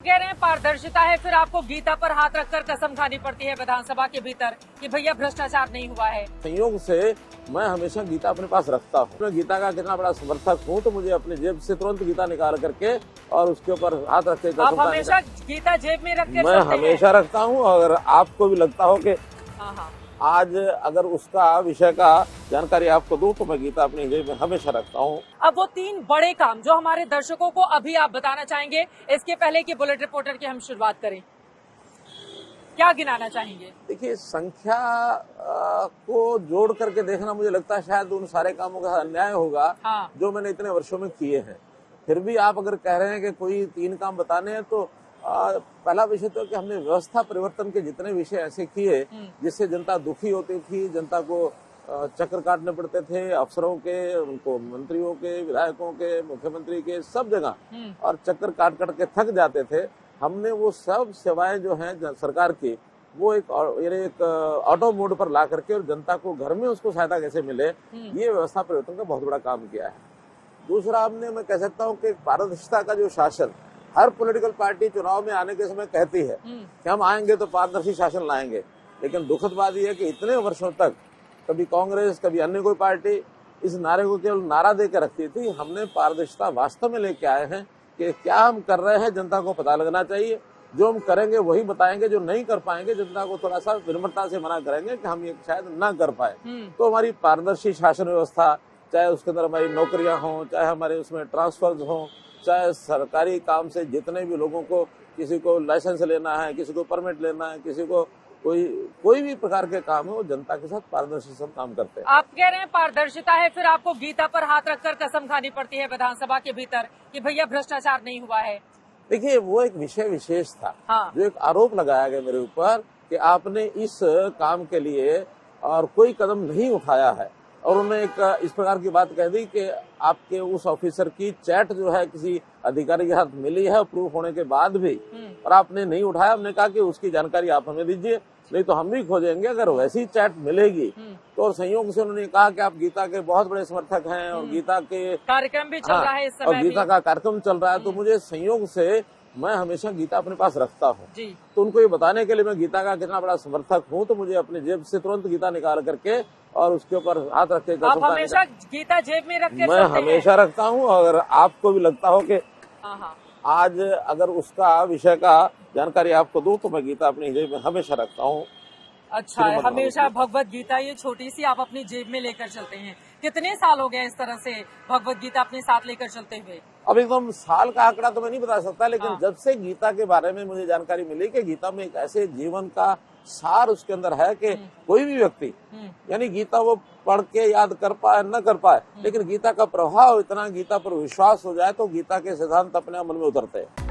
कह रहे हैं पारदर्शिता है, फिर आपको गीता पर हाथ रखकर कसम खानी पड़ती है विधानसभा के भीतर कि भैया भ्रष्टाचार नहीं हुआ है। संयोग से मैं हमेशा गीता अपने पास रखता हूँ। मैं गीता का कितना बड़ा समर्थक हूँ, तो मुझे अपने जेब से तुरंत गीता निकाल करके और उसके ऊपर हाथ रख के आप हमेशा गीता जेब में रख के मैं हमेशा रखता हूँ। अगर आपको भी लगता हो कि हाँ आज अगर उसका विषय का जानकारी आपको दूं तो मैं गीता अपनी जेब में हमेशा रखता हूं। अब वो 3 बड़े काम जो हमारे दर्शकों को अभी आप बताना चाहेंगे, इसके पहले कि बुलेट रिपोर्टर की हम शुरुआत करें, क्या गिनाना चाहेंगे? देखिए, संख्या को जोड़ करके देखना मुझे लगता है शायद उन सारे कामों का अन्याय होगा जो मैंने इतने वर्षों में किए हैं। फिर भी आप अगर कह रहे हैं कि कोई 3 काम बताने हैं तो पहला विषय तो कि हमने व्यवस्था परिवर्तन के जितने विषय ऐसे किए जिससे जनता दुखी होती थी, जनता को चक्कर काटने पड़ते थे, अफसरों के, उनको मंत्रियों के, विधायकों के, मुख्यमंत्री के, सब जगह और चक्कर काट के थक जाते थे। हमने वो सब सेवाएं जो हैं सरकार की वो एक ऑटो मोड पर ला करके और जनता को घर में उसको सहायता कैसे मिले, ये व्यवस्था परिवर्तन का बहुत बड़ा काम किया है। दूसरा, हमने मैं कह सकता हूँ कि पारदर्शिता का जो शासन हर पॉलिटिकल पार्टी चुनाव में आने के समय कहती है कि हम आएंगे तो पारदर्शी शासन लाएंगे, लेकिन दुखद बात यह है कि इतने वर्षों तक कभी कांग्रेस कभी अन्य कोई पार्टी इस नारे को केवल नारा देकर रखती थी। हमने पारदर्शिता वास्तव में लेके आए हैं कि क्या हम कर रहे हैं जनता को पता लगना चाहिए, जो हम करेंगे वही बताएंगे, जो नहीं कर पाएंगे जनता को थोड़ा सा विनम्रता से मना करेंगे कि हम ये शायद ना कर पाए। तो हमारी पारदर्शी शासन व्यवस्था, चाहे उसके अंदर हमारी नौकरियां हों, चाहे हमारे उसमें ट्रांसफर्स हों, चाहे सरकारी काम से जितने भी लोगों को, किसी को लाइसेंस लेना है, किसी को परमिट लेना है, किसी को कोई भी प्रकार के काम है, वो जनता के साथ पारदर्शी सब काम करते हैं। आप कह रहे हैं पारदर्शिता है, फिर आपको गीता पर हाथ रखकर कसम खानी पड़ती है विधानसभा के भीतर कि भैया भ्रष्टाचार नहीं हुआ है। देखिए, वो एक विषय विशेष था जो एक आरोप लगाया गया मेरे ऊपर कि आपने इस काम के लिए और कोई कदम नहीं उठाया है, और उन्होंने एक इस प्रकार की बात कह दी कि आपके उस ऑफिसर की चैट जो है किसी अधिकारी के हाथ मिली है प्रूफ होने के बाद भी, और आपने नहीं उठाया। हमने कहा कि उसकी जानकारी आप हमें दीजिए, नहीं तो हम भी खोजेंगे। अगर वैसी चैट मिलेगी तो, और संयोग से उन्होंने कहा कि आप गीता के बहुत बड़े समर्थक हैं और गीता के कार्यक्रम भी चल रहा है इस समय, और गीता का कार्यक्रम चल रहा है, तो मुझे संयोग से मैं हमेशा गीता अपने पास रखता हूँ। तो उनको ये बताने के लिए मैं गीता का कितना बड़ा समर्थक हूँ, तो मुझे अपनी जेब से तुरंत गीता निकाल करके और उसके ऊपर हाथ रख के आप हमेशा गीता जेब में रख के मैं हमेशा रखता हूँ। अगर आपको भी लगता हो कि आज अगर उसका विषय का जानकारी आपको दूं तो मैं गीता अपनी जेब में हमेशा रखता हूँ। अच्छा है, हमेशा भगवत गीता ये छोटी सी आप अपनी जेब में लेकर चलते हैं। कितने साल हो गए इस तरह से भगवत गीता अपने साथ लेकर चलते हुए? अब एकदम साल का आंकड़ा तो मैं नहीं बता सकता, लेकिन जब से गीता के बारे में मुझे जानकारी मिली कि गीता में एक ऐसे जीवन का सार उसके अंदर है कि कोई भी व्यक्ति यानी गीता वो पढ़ के याद कर पाए न कर पाए, लेकिन गीता का प्रभाव इतना, गीता पर विश्वास हो जाए तो गीता के सिद्धांत अपने मन में उतरते हैं।